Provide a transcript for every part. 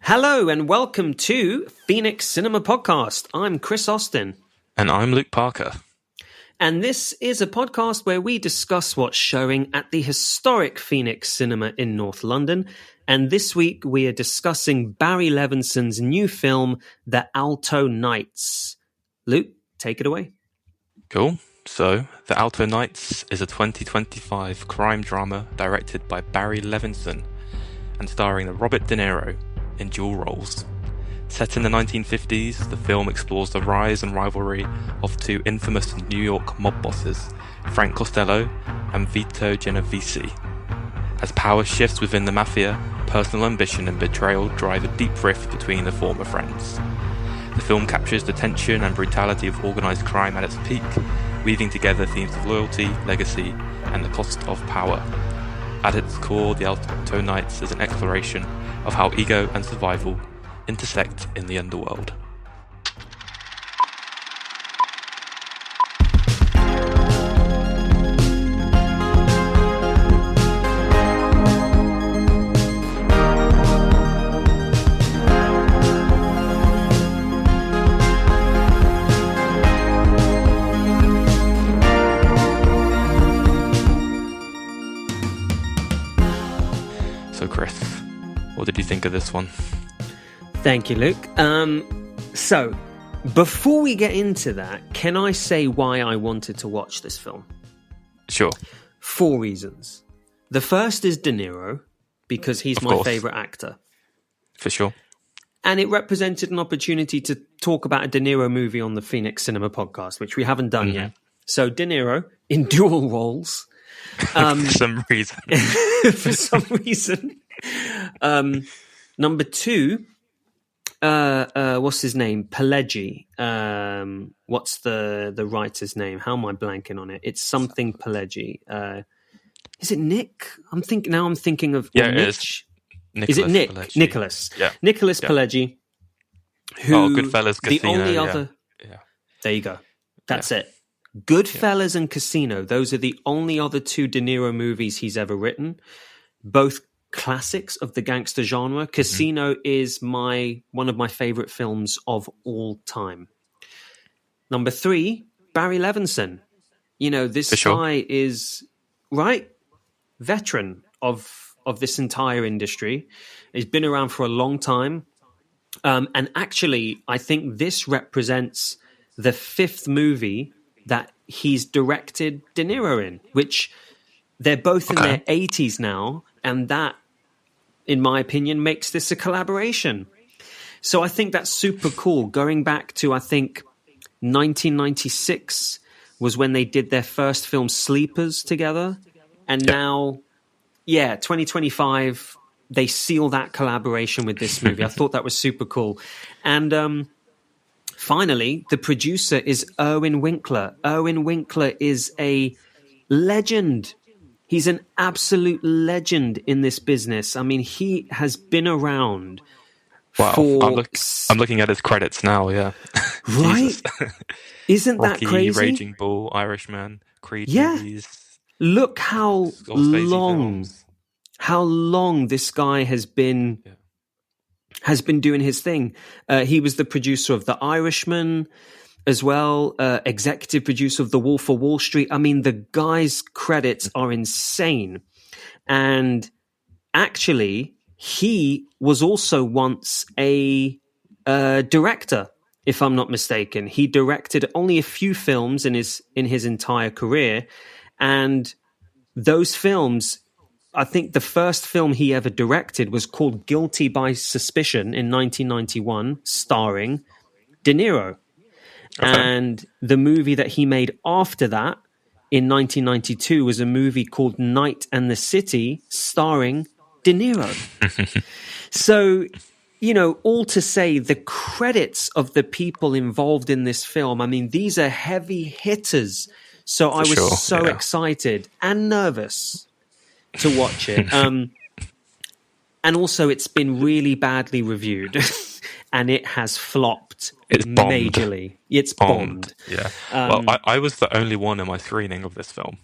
Hello and welcome to Phoenix Cinema Podcast. I'm Chris Austin. And I'm Luke Parker. And this is a podcast where we discuss what's showing at the historic Phoenix Cinema in North London. And this week we are discussing Barry Levinson's new film, The Alto Nights. Luke, take it away. Cool. So, The Alto Nights is a 2025 crime drama directed by Barry Levinson and starring Robert De Niro in dual roles. Set in the 1950s, the film explores the rise and rivalry of two infamous New York mob bosses, Frank Costello and Vito Genovese. As power shifts within the mafia, personal ambition and betrayal drive a deep rift between the former friends. The film captures the tension and brutality of organised crime at its peak, weaving together themes of loyalty, legacy, and the cost of power. At its core, The Alto Nights is an exploration of how ego and survival intersect in the underworld. So Chris, what did you think of this one? Thank you, Luke. So, before we get into that, can I say why I wanted to watch this film? Sure. 4 reasons. The first is De Niro, because he's my favourite actor. For sure. And it represented an opportunity to talk about a De Niro movie on the Phoenix Cinema Podcast, which we haven't done yet. So, De Niro, in dual roles. For some reason. For some reason. Number 2... what's his name? Pileggi. What's the writer's name? How am I blanking on it? It's something Pileggi. Is it Nick? I'm thinking of Nicholas Is it Nick? Pileggi. Nicholas. Yeah. Nicholas Pileggi. Who Goodfellas, Casino. The only other. Yeah. There you go. That's it. Goodfellas and Casino. Those are the only other 2 De Niro movies he's ever written. Both classics of the gangster genre. Casino is one of my favorite films of all time. Number 3, Barry Levinson. You know, this guy is veteran of this entire industry. He's been around for a long time. And actually, I think this represents the 5th movie that he's directed De Niro in, which they're both in their 80s now. And that, in my opinion, makes this a collaboration. So I think that's super cool. Going back to, I think, 1996 was when they did their first film, Sleepers, together. And now, 2025, they seal that collaboration with this movie. I thought that was super cool. And finally, the producer is Irwin Winkler. Irwin Winkler is a legend. He's an absolute legend in this business. I mean, he has been around for... I'm looking at his credits now, yeah. Right? Isn't that Rocky, crazy? Raging Bull, Irishman, Creed movies. Look how long this guy has been doing his thing. He was the producer of The Irishman as well, executive producer of The Wolf of Wall Street. I mean, the guy's credits are insane. And actually, he was also once a director, if I'm not mistaken. He directed only a few films in his entire career. And those films, I think the first film he ever directed was called Guilty by Suspicion in 1991, starring De Niro. Okay. And the movie that he made after that in 1992 was a movie called Night and the City, starring De Niro. So, you know, all to say the credits of the people involved in this film, I mean, these are heavy hitters. So I was so excited and nervous to watch it. And also it's been really badly reviewed and it has flopped majorly. It's bombed. Yeah. Well, I was the only one in my screening of this film.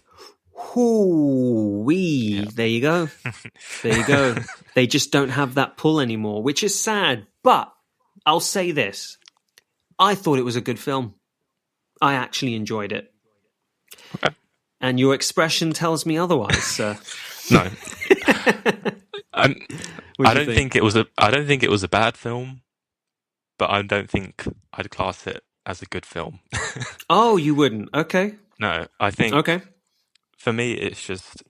Hoo-wee. There you go. There you go. They just don't have that pull anymore, which is sad. But I'll say this. I thought it was a good film. I actually enjoyed it. Okay. And your expression tells me otherwise, sir. No. I don't think it was a bad film, but I don't think I'd class it as a good film. Oh, you wouldn't? Okay. No, I think okay. For me, it's just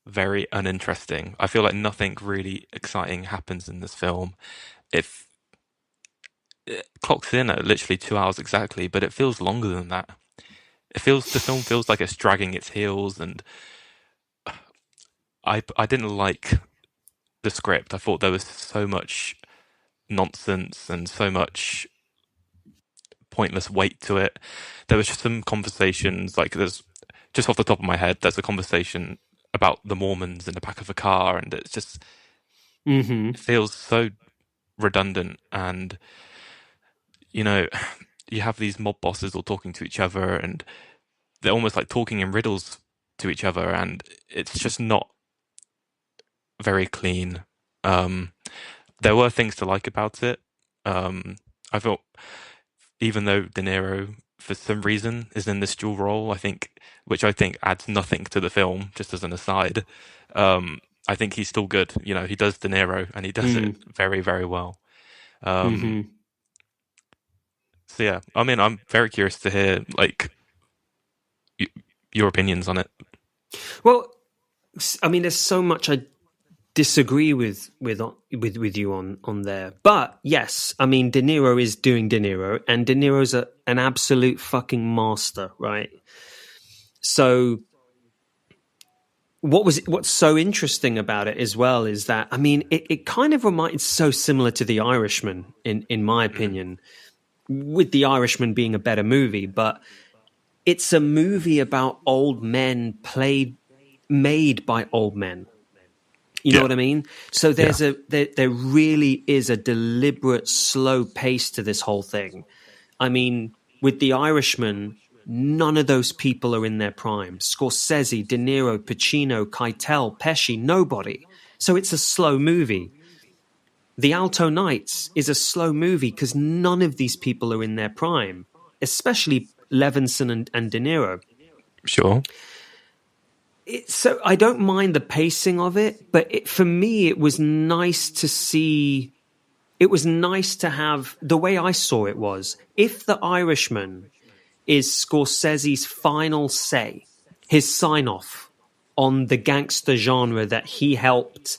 very uninteresting. I feel like nothing really exciting happens in this film. It clocks in at literally 2 hours exactly, but it feels longer than that. The film feels like it's dragging its heels, and I didn't like the script. I thought there was so much nonsense and so much pointless weight to it. There was just some conversations, like there's just off the top of my head, there's a conversation about the Mormons in the back of a car, and it's just it feels so redundant. And you have these mob bosses all talking to each other, and they're almost like talking in riddles to each other, and it's just not very clean. There were things to like about it. I thought, even though De Niro, for some reason, is in this dual role, which I think adds nothing to the film, just as an aside, I think he's still good. He does De Niro, and he does it very, very well. So yeah, I mean, I'm very curious to hear your opinions on it. Well, I mean, there's so much I disagree with you on there, but yes, I mean, De Niro is doing De Niro, and De Niro's an absolute fucking master, right? So what's so interesting about it as well is that, I mean, it kind of reminds, so similar to The Irishman in my opinion, with The Irishman being a better movie, but it's a movie about old men made by old men. You know what I mean? So there really is a deliberate slow pace to this whole thing. I mean, with The Irishman, none of those people are in their prime. Scorsese, De Niro, Pacino, Keitel, Pesci, nobody. So it's a slow movie. The Alto Nights is a slow movie because none of these people are in their prime, especially Levinson and De Niro. Sure. So I don't mind the pacing of it, but for me, it was nice to see. It was nice to have, the way I saw it was, if The Irishman is Scorsese's final say, his sign-off on the gangster genre that he helped,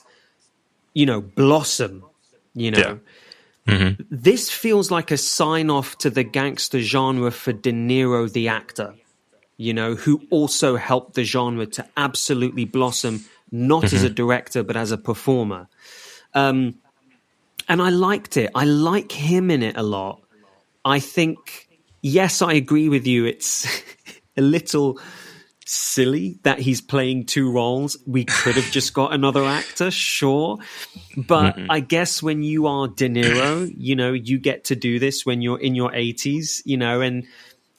blossom, This feels like a sign-off to the gangster genre for De Niro, the actor. Who also helped the genre to absolutely blossom, not as a director, but as a performer. And I liked it. I like him in it a lot. I think, yes, I agree with you. It's a little silly that he's playing two roles. We could have just got another actor, sure. But I guess when you are De Niro, you get to do this when you're in your 80s,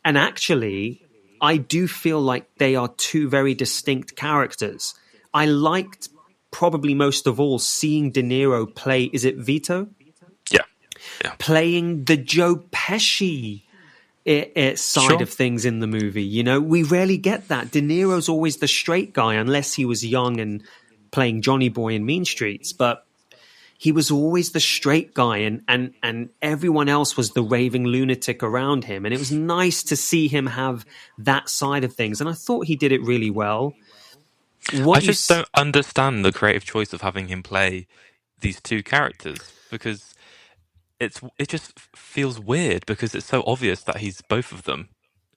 and actually, I do feel like they are two very distinct characters. I liked probably most of all seeing De Niro play, is it Vito? Yeah. Playing the Joe Pesci side of things in the movie. We rarely get that. De Niro's always the straight guy, unless he was young and playing Johnny Boy in Mean Streets. But he was always the straight guy, and everyone else was the raving lunatic around him. And it was nice to see him have that side of things. And I thought he did it really well. I just don't understand the creative choice of having him play these two characters, because it just feels weird, because it's so obvious that he's both of them.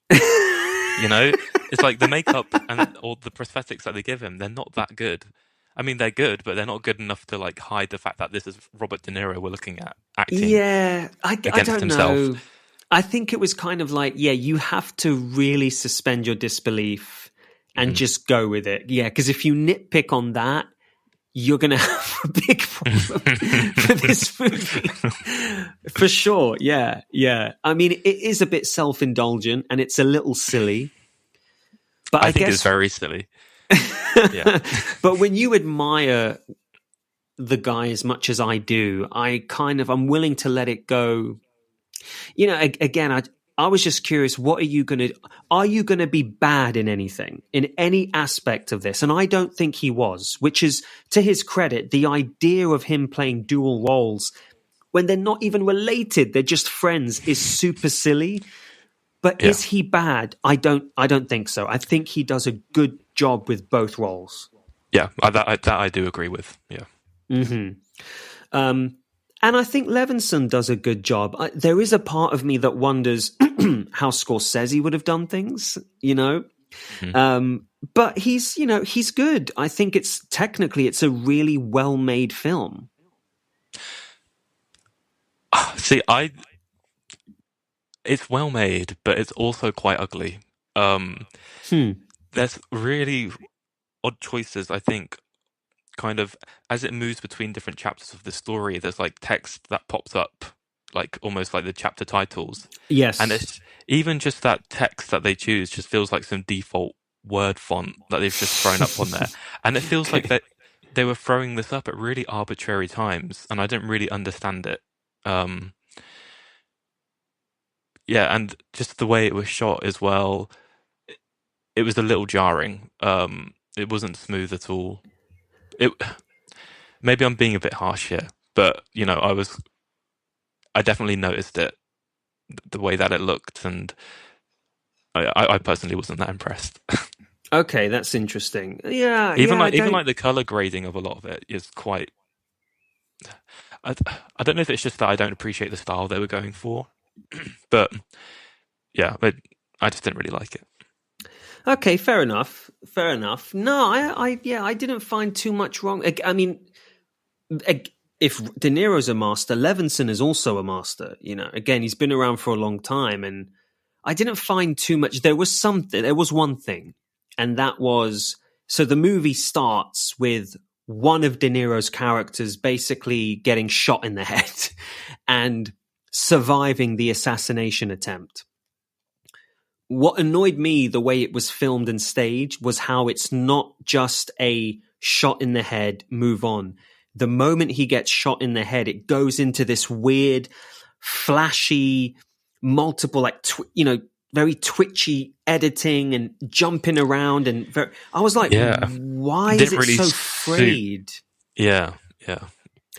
It's like the makeup and all the prosthetics that they give him, they're not that good. I mean, they're good, but they're not good enough to hide the fact that this is Robert De Niro we're looking at acting. Yeah, I don't himself. know. I think it was kind of like, you have to really suspend your disbelief and just go with it. Yeah, because if you nitpick on that, you're going to have a big problem for this movie. For sure, yeah. I mean, it is a bit self-indulgent and it's a little silly. But I think it's very silly. Yeah. But when you admire the guy as much as I do, I'm willing to let it go. You know, again, I was just curious, are you going to be bad in anything, in any aspect of this? And I don't think he was, which is, to his credit, the idea of him playing dual roles when they're not even related, they're just friends, is super silly. But is he bad? I don't think so. I think he does a good job with both roles. Yeah, that I do agree with. Yeah. Mm-hmm. And I think Levinson does a good job. There is a part of me that wonders how Scorsese would have done things, you know? Mm-hmm. But he's good. I think it's a really well-made film. See, it's well made, but it's also quite ugly. There's really odd choices, I think, kind of as it moves between different chapters of the story. There's like text that pops up, like almost like the chapter titles. Yes. And it's even just that text that they choose just feels like some default word font that they've just thrown up on there. And it feels like that they were throwing this up at really arbitrary times, and I didn't really understand it. Yeah, and just the way it was shot as well, it was a little jarring. It wasn't smooth at all. Maybe I'm being a bit harsh here, but you know, I definitely noticed it, the way that it looked, and I personally wasn't that impressed. Okay, that's interesting. Yeah, even like the color grading of a lot of it is quite. I don't know if it's just that I don't appreciate the style they were going for, but yeah, I just didn't really like it. Okay, fair enough. No, I didn't find too much wrong. I mean, if De Niro's a master, Levinson is also a master. You know, again, he's been around for a long time, and I didn't find too much. There was one thing, and that was, so the movie starts with one of De Niro's characters basically getting shot in the head and surviving the assassination attempt. What annoyed me, the way it was filmed and staged, was how it's not just a shot in the head, move on. The moment he gets shot in the head, it goes into this weird, flashy, multiple, like, very twitchy editing and jumping around. And I was like, why is it really so frayed? Yeah.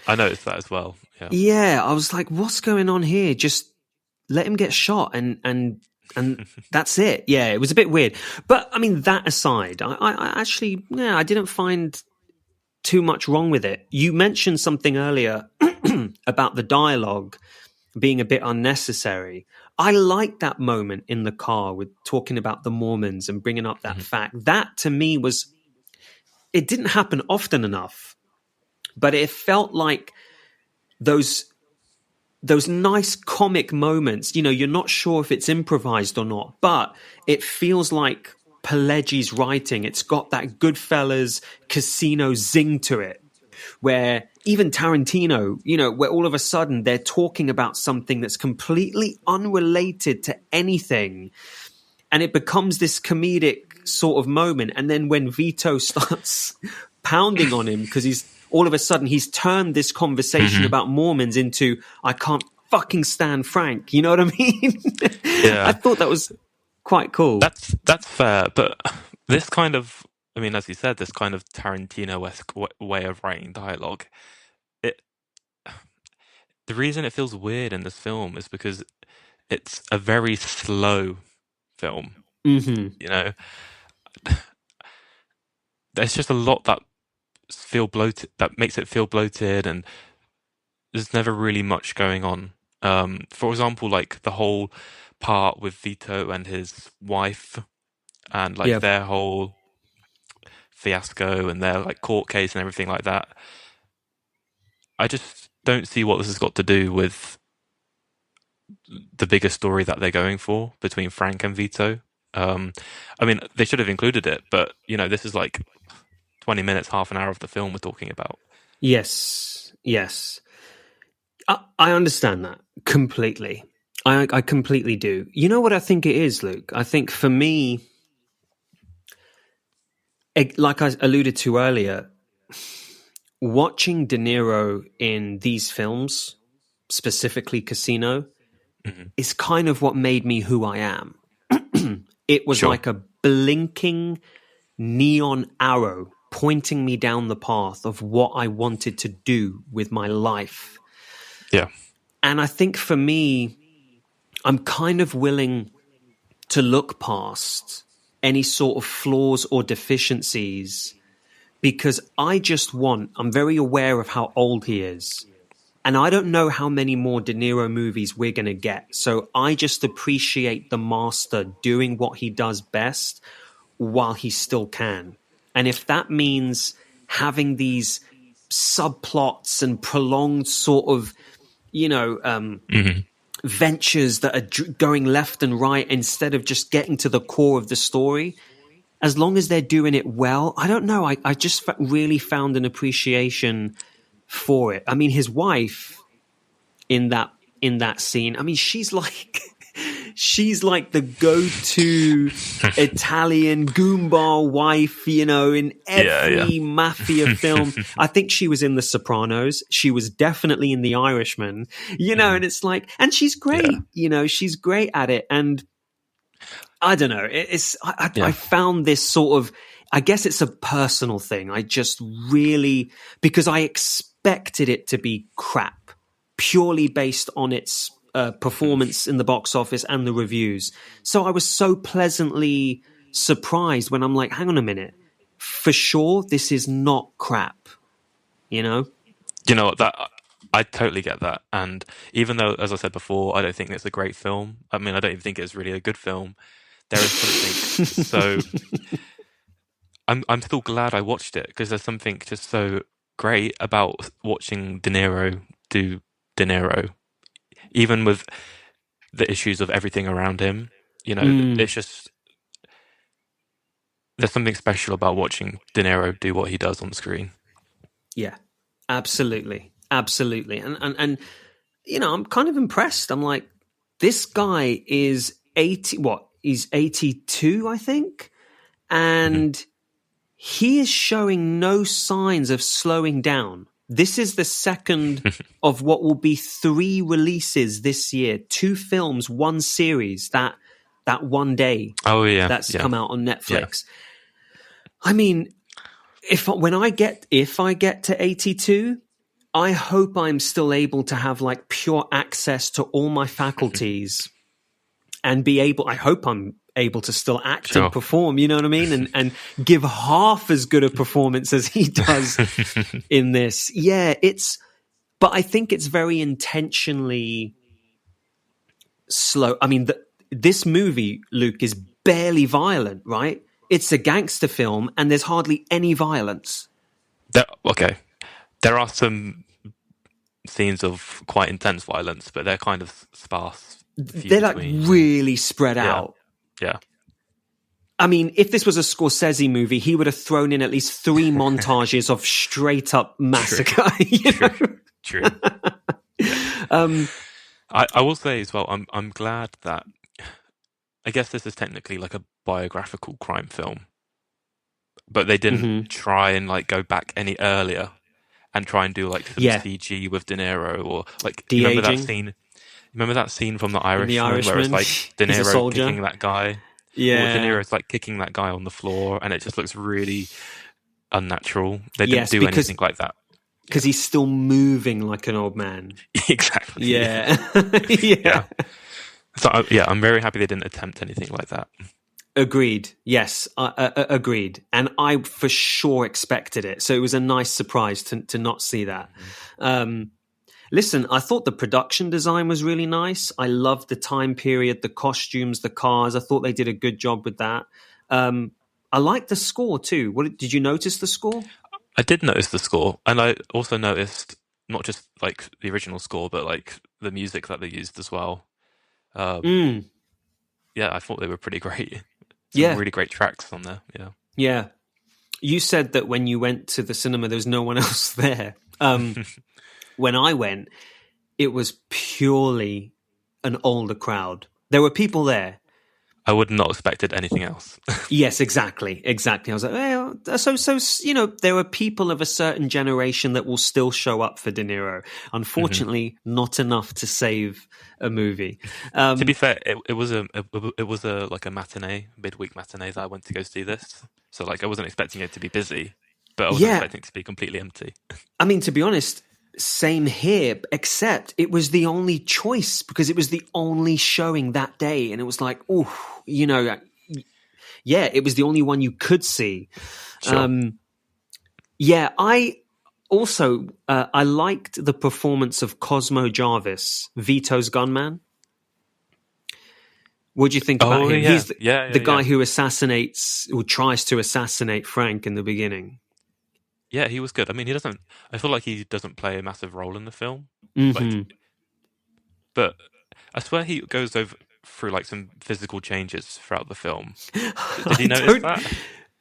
I noticed that as well. Yeah, I was like, what's going on here? Just let him get shot and that's it. Yeah, it was a bit weird. But I mean, that aside, I actually, I didn't find too much wrong with it. You mentioned something earlier about the dialogue being a bit unnecessary. I like that moment in the car with talking about the Mormons and bringing up that fact. That to me it didn't happen often enough, but it felt like those nice comic moments. You know, you're not sure if it's improvised or not, but it feels like Pileggi's writing. It's got that Goodfellas Casino zing to it, where even Tarantino, you know, where all of a sudden they're talking about something that's completely unrelated to anything, and it becomes this comedic sort of moment. And then when Vito starts pounding on him because he's turned this conversation about Mormons into, I can't fucking stand Frank. You know what I mean? Yeah. I thought that was quite cool. That's fair, but this kind of, I mean, as you said, this kind of Tarantino-esque way of writing dialogue, the reason it feels weird in this film is because it's a very slow film. You know, there's just a lot that makes it feel bloated, and there's never really much going on. For example, like the whole part with Vito and his wife, and like their whole fiasco and their like court case and everything like that. I just don't see what this has got to do with the bigger story that they're going for between Frank and Vito. I mean, they should have included it, but you know, this is like 20 minutes, half an hour of the film we're talking about. Yes. I understand that completely. I completely do. You know what I think it is, Luke? I think for me, like I alluded to earlier, watching De Niro in these films, specifically Casino, is kind of what made me who I am. It was like a blinking neon arrow pointing me down the path of what I wanted to do with my life. Yeah. And I think for me, I'm kind of willing to look past any sort of flaws or deficiencies, because I'm very aware of how old he is. And I don't know how many more De Niro movies we're going to get. So I just appreciate the master doing what he does best while he still can. And if that means having these subplots and prolonged sort of, ventures that are going left and right instead of just getting to the core of the story, as long as they're doing it well, I don't know. I just really found an appreciation for it. I mean, his wife in that scene, I mean, she's like the go-to Italian goomba wife, in every mafia film. I think she was in The Sopranos. She was definitely in The Irishman, and it's like, and she's great, she's great at it. And I don't know, I found this sort of, I guess it's a personal thing. I just really, because I expected it to be crap, purely based on its performance in the box office and the reviews. So I was so pleasantly surprised when I'm like, hang on a minute, for sure, this is not crap, that I totally get that. And even though, as I said before, I don't think it's a great film. I mean, I don't even think it's really a good film. There is something so... I'm still glad I watched it, because there's something just so great about watching De Niro do De Niro, even with the issues of everything around him. It's just, there's something special about watching De Niro do what he does on screen. Yeah, absolutely, and I'm kind of impressed. I'm like, this guy is 80. What? He's 82, I think, and. He is showing no signs of slowing down. This is the second of what will be 3 releases this year. 2 films, 1 series, that one day. Oh, yeah. That's come out on Netflix. Yeah. I mean, if I get to 82, I hope I'm still able to have like pure access to all my faculties and I hope I'm able to still act and perform, you know what I mean? And give half as good a performance as he does in this. Yeah, but I think it's very intentionally slow. I mean, this movie, Luke, is barely violent, right? It's a gangster film and there's hardly any violence. There are some scenes of quite intense violence, but they're kind of sparse. They're like really spread out. Yeah. I mean, if this was a Scorsese movie, he would have thrown in at least 3 montages of straight up massacre. True. Yeah. I will say as well, I'm glad that, I guess this is technically like a biographical crime film, but they didn't try and like go back any earlier and try and do like some CG with De Niro, or like de-aging. Remember that scene from The Irishman where it's like De Niro kicking that guy? Yeah. Or De Niro's like kicking that guy on the floor, and it just looks really unnatural. They didn't do anything like that. Because he's still moving like an old man. Exactly. Yeah. Yeah. So, I'm very happy they didn't attempt anything like that. Agreed. Yes, agreed. And I for sure expected it. So it was a nice surprise to not see that. Listen, I thought the production design was really nice. I loved the time period, the costumes, the cars. I thought they did a good job with that. I liked the score too. Did you notice the score? I did notice the score. And I also noticed not just like the original score, but like the music that they used as well. Yeah, I thought they were pretty great. Some really great tracks on there. Yeah. You said that when you went to the cinema, there was no one else there. When I went, it was purely an older crowd. There were people there, I would not have expected anything else. Yes, exactly. I was like, well, so there are people of a certain generation that will still show up for De Niro. Unfortunately, not enough to save a movie. To be fair, it was a like a matinee, midweek matinee that I went to go see this. So like I wasn't expecting it to be busy, but I wasn't expecting it to be completely empty. I mean, to be honest, same here, except it was the only choice because it was the only showing that day. And it was like, it was the only one you could see. Sure. I also, I liked the performance of Cosmo Jarvis, Vito's gunman. What do you think about him? Yeah. He's the guy who tries to assassinate Frank in the beginning. Yeah, he was good. I mean, I feel like he doesn't play a massive role in the film. But I swear he goes through like some physical changes throughout the film. Did you notice that?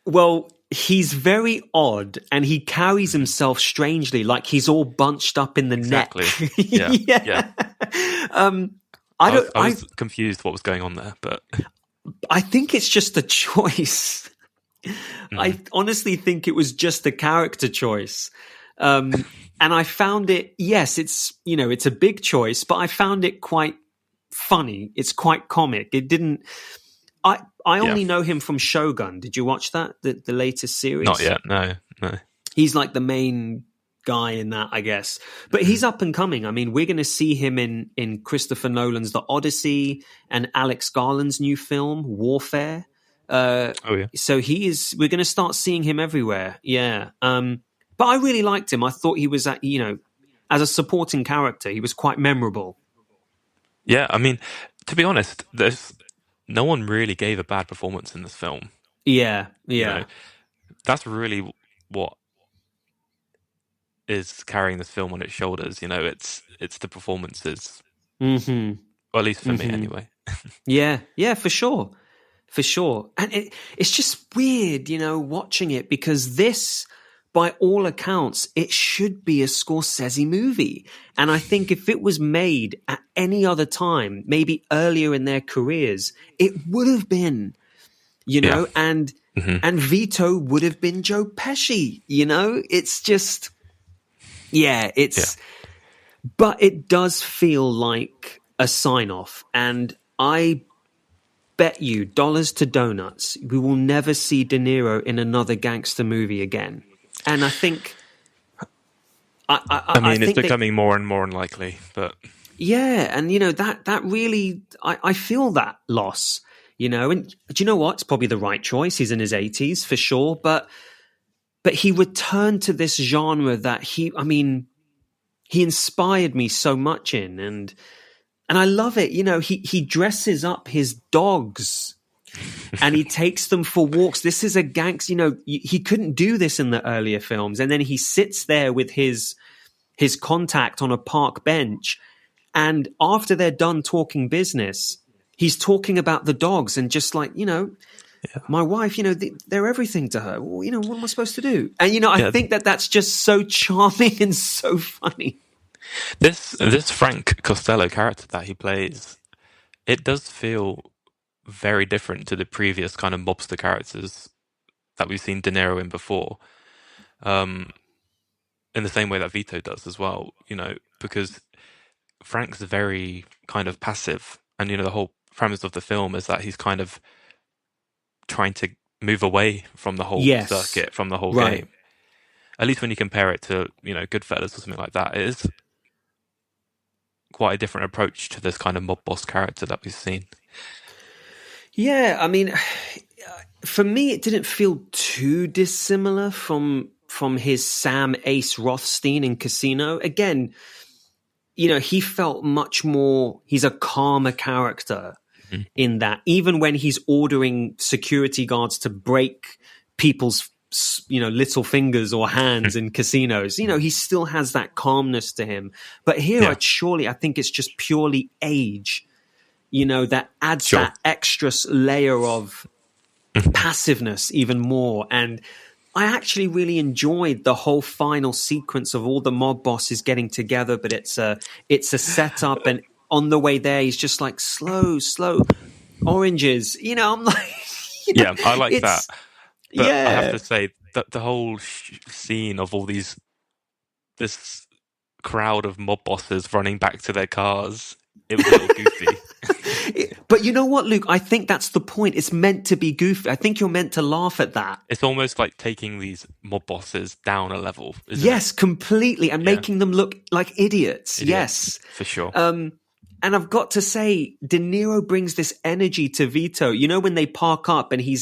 Well, he's very odd and he carries himself strangely, like he's all bunched up in the neck. Yeah. I was confused what was going on there, but I think it's just a choice. I honestly think it was just a character choice. And I found it, yes, it's a big choice, but I found it quite funny. It's quite comic. It didn't, I only know him from Shogun. Did you watch that? The latest series? Not yet. No. He's like the main guy in that, I guess. But he's up and coming. I mean, we're going to see him in Christopher Nolan's The Odyssey and Alex Garland's new film, Warfare. So we're going to start seeing him everywhere. Yeah. But I really liked him. I thought he was, as a supporting character, he was quite memorable. Yeah. I mean, to be honest, no one really gave a bad performance in this film. Yeah. That's really what is carrying this film on its shoulders. It's the performances. Or at least for me, anyway. Yeah, for sure. And it's just weird, watching it because this, by all accounts, it should be a Scorsese movie. And I think if it was made at any other time, maybe earlier in their careers, it would have been, and Vito would have been Joe Pesci, It's just, but it does feel like a sign-off. And I bet you dollars to donuts we will never see De Niro in another gangster movie again. And I think it's becoming more and more unlikely, but and that really I feel that loss, and do you know what? It's probably the right choice. He's in his 80s for sure, but he returned to this genre that he inspired me so much in, and I love it. He dresses up his dogs and he takes them for walks. This is a gangster. He couldn't do this in the earlier films. And then he sits there with his contact on a park bench. And after they're done talking business, he's talking about the dogs and just like, my wife, they're everything to her. Well, what am I supposed to do? And, I think that's just so charming and so funny. This Frank Costello character that he plays, it does feel very different to the previous kind of mobster characters that we've seen De Niro in before. In the same way that Vito does as well, because Frank's very kind of passive, and the whole premise of the film is that he's kind of trying to move away from the whole circuit, from the whole game. At least when you compare it to, Goodfellas or something like that, it is quite a different approach to this kind of mob boss character that we've seen. Yeah, I mean, for me, it didn't feel too dissimilar from his Sam Ace Rothstein in Casino. Again, he felt much more, he's a calmer character in that. Even when he's ordering security guards to break people's, little fingers or hands in casinos, he still has that calmness to him. But here, I think it's just purely age. That adds that extra layer of passiveness even more. And I actually really enjoyed the whole final sequence of all the mob bosses getting together, but it's a setup. And on the way there, he's just like, slow. oranges. You know, I'm like, Yeah, I like that. But yeah. I have to say that the whole scene of all this crowd of mob bosses running back to their cars, it was a little goofy. But you know what, Luke? I think that's the point. It's meant to be goofy. I think you're meant to laugh at that. It's almost like taking these mob bosses down a level, isn't yes, it? completely, and making them look like idiots. Yes, for sure. And I've got to say, De Niro brings this energy to Vito. You know, when they park up and he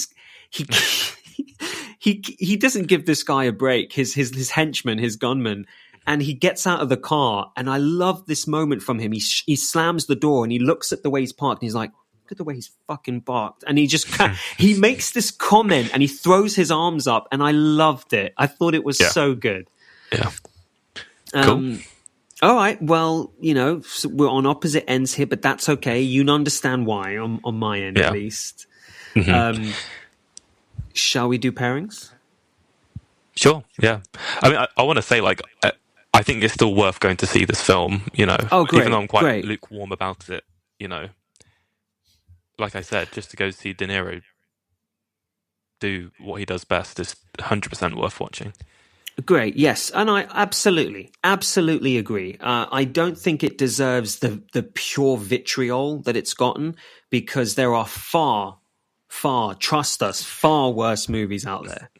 doesn't give this guy a break. His henchman, his gunman. And he gets out of the car, and I love this moment from him. He slams the door, and he looks at the way he's parked, and he's like, look at the way he's fucking parked. And he just he makes this comment, and he throws his arms up, and I loved it. I thought it was so good. Yeah. Cool. All right. Well, you know, so we're on opposite ends here, but that's okay. You understand why on my end, at least. Mm-hmm. Shall we do pairings? Sure. Yeah. I mean, I want to say, like, I think it's still worth going to see this film, you know, even though I'm quite lukewarm about it, you know. Like I said, just to go see De Niro do what he does best is 100% worth watching. Great, yes, and I absolutely agree. I don't think it deserves the pure vitriol that it's gotten, because there are far, trust us, far worse movies out there.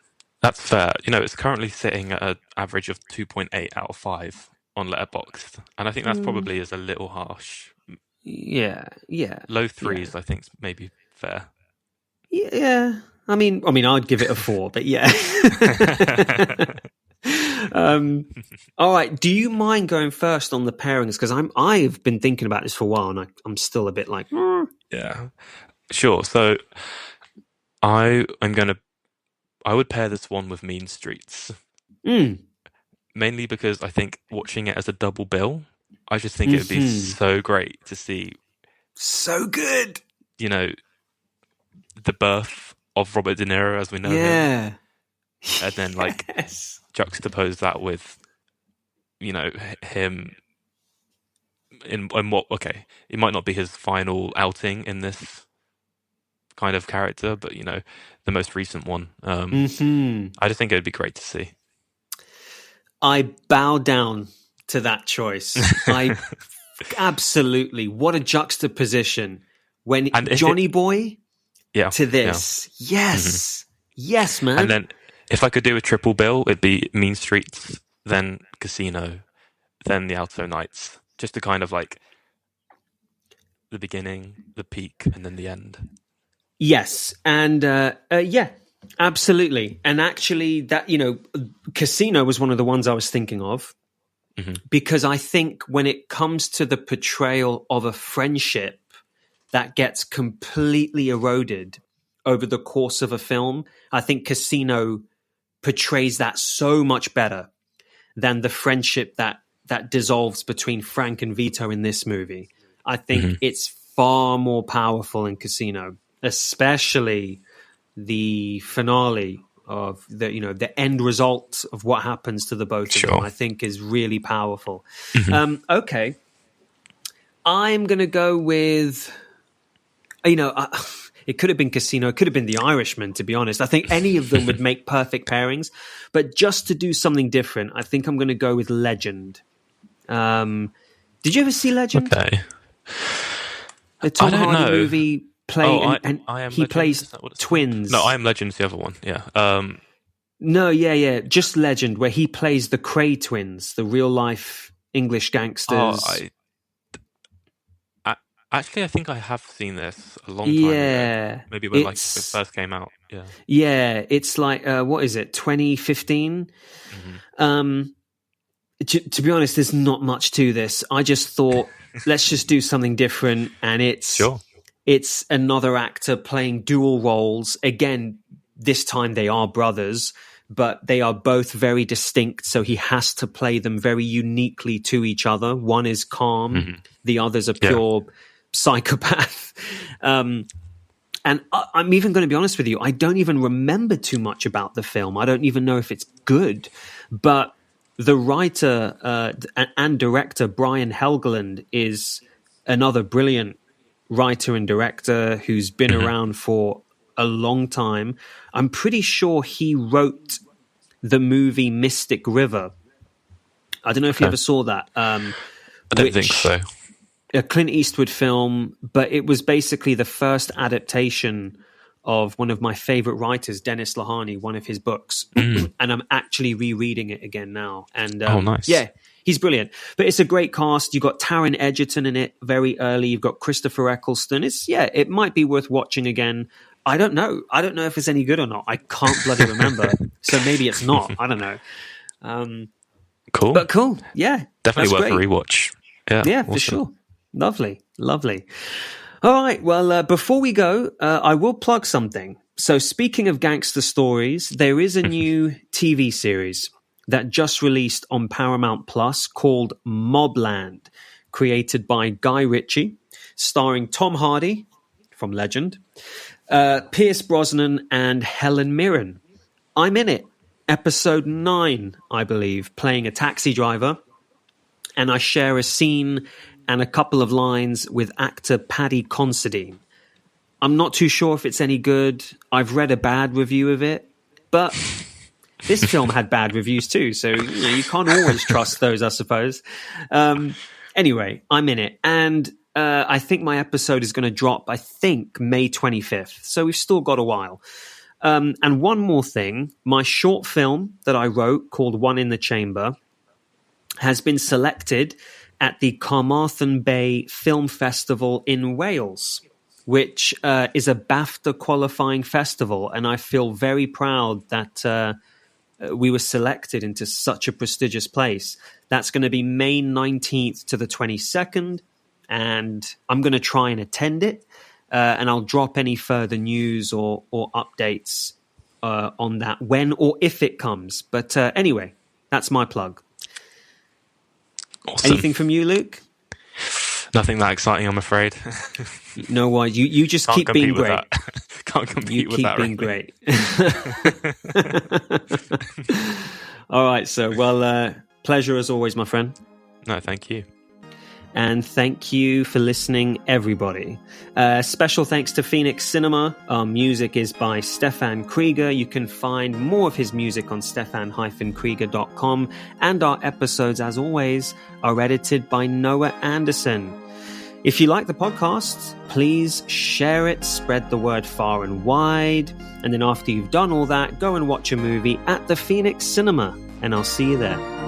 That's fair. You know, it's currently sitting at an average of 2.8 out of 5 on Letterboxd, and I think that's probably is a little harsh. Yeah. Low threes, I think, is maybe fair. Yeah. I mean, I'd give it a 4, but yeah. All right. Do you mind going first on the pairings? Because I've been thinking about this for a while, and I'm still a bit like, Yeah, sure. So I would pair this one with Mean Streets. Mainly because I think watching it as a double bill, I just think it would be so great to see. So good. You know, the birth of Robert De Niro as we know him. And then, like, juxtapose that with, you know, him in what, okay, it might not be his final outing in this kind of character, but, you know, the most recent one. I just think it would be great to see. I bow down to that choice. Absolutely. What a juxtaposition. When Johnny Boy to this. Yeah. Yes. Yes, man. And then if I could do a triple bill, it'd be Mean Streets, then Casino, then the Alto Nights. Just to kind of like the beginning, the peak, and then the end. Yes. And yeah, absolutely. And actually that, you know, Casino was one of the ones I was thinking of, because I think when it comes to the portrayal of a friendship that gets completely eroded over the course of a film, I think Casino portrays that so much better than the friendship that dissolves between Frank and Vito in this movie. I think it's far more powerful in Casino, especially the finale of the end result of what happens to the both of them, I think is really powerful. Okay. I'm going to go with, it could have been Casino, it could have been The Irishman, to be honest. I think any of them would make perfect pairings, but just to do something different, I think I'm going to go with Legend. Did you ever see Legend? Okay. The Tom Hardy know. Movie and I Am he Legend? plays twins. No, I Am Legend's the other one. Yeah. No, yeah, just Legend, where he plays the Cray twins, the real life English gangsters. Actually, I think I have seen this a long time ago. Maybe when it first came out. Yeah. Yeah, it's like what is it, 2015? To be honest, there's not much to this. I just thought, let's just do something different, and it's another actor playing dual roles. Again, this time they are brothers, but they are both very distinct, so he has to play them very uniquely to each other. One is calm, the other's a pure psychopath. And I'm even going to be honest with you, I don't even remember too much about the film. I don't even know if it's good, but the writer and director Brian Helgeland is another brilliant writer and director who's been around for a long time. I'm pretty sure he wrote the movie Mystic River. I don't know if you ever saw that. I don't think so. A Clint Eastwood film, but it was basically the first adaptation of one of my favorite writers, Dennis Lehane, one of his books. And I'm actually rereading it again now. And nice. Yeah, he's brilliant. But it's a great cast. You've got Taron Egerton in it very early. You've got Christopher Eccleston. It might be worth watching again. I don't know. I don't know if it's any good or not. I can't bloody remember. So maybe it's not. I don't know. Cool. But cool. Yeah. Definitely worth great. a rewatch. Yeah, awesome. For sure. Lovely. All right. Well, before we go, I will plug something. So speaking of gangster stories, there is a new TV series that just released on Paramount Plus called Mobland, created by Guy Ritchie, starring Tom Hardy from Legend, Pierce Brosnan, and Helen Mirren. I'm in it. Episode 9, I believe, playing a taxi driver. And I share a scene and a couple of lines with actor Paddy Considine. I'm not too sure if it's any good. I've read a bad review of it, but this film had bad reviews too, so you can't always trust those, I suppose. Anyway, I'm in it, and I think my episode is going to drop, I think, May 25th, so we've still got a while. And one more thing, my short film that I wrote called One in the Chamber has been selected at the Carmarthen Bay Film Festival in Wales, which is a BAFTA qualifying festival. And I feel very proud that we were selected into such a prestigious place. That's going to be May 19th to the 22nd. And I'm going to try and attend it. And I'll drop any further news or updates on that when or if it comes. But anyway, that's my plug. Awesome. Anything from you, Luke? Nothing that exciting, I'm afraid. No, why? You just Can't keep being great. Can't compete with that. You keep being great. All right, so, well, pleasure as always, my friend. No, thank you. And thank you for listening, everybody. Special thanks to Phoenix Cinema. Our music is by Stefan Krieger. You can find more of his music on stefan-krieger.com. And our episodes, as always, are edited by Noah Anderson. If you like the podcast, please share it, spread the word far and wide. And then after you've done all that, go and watch a movie at the Phoenix Cinema. And I'll see you there.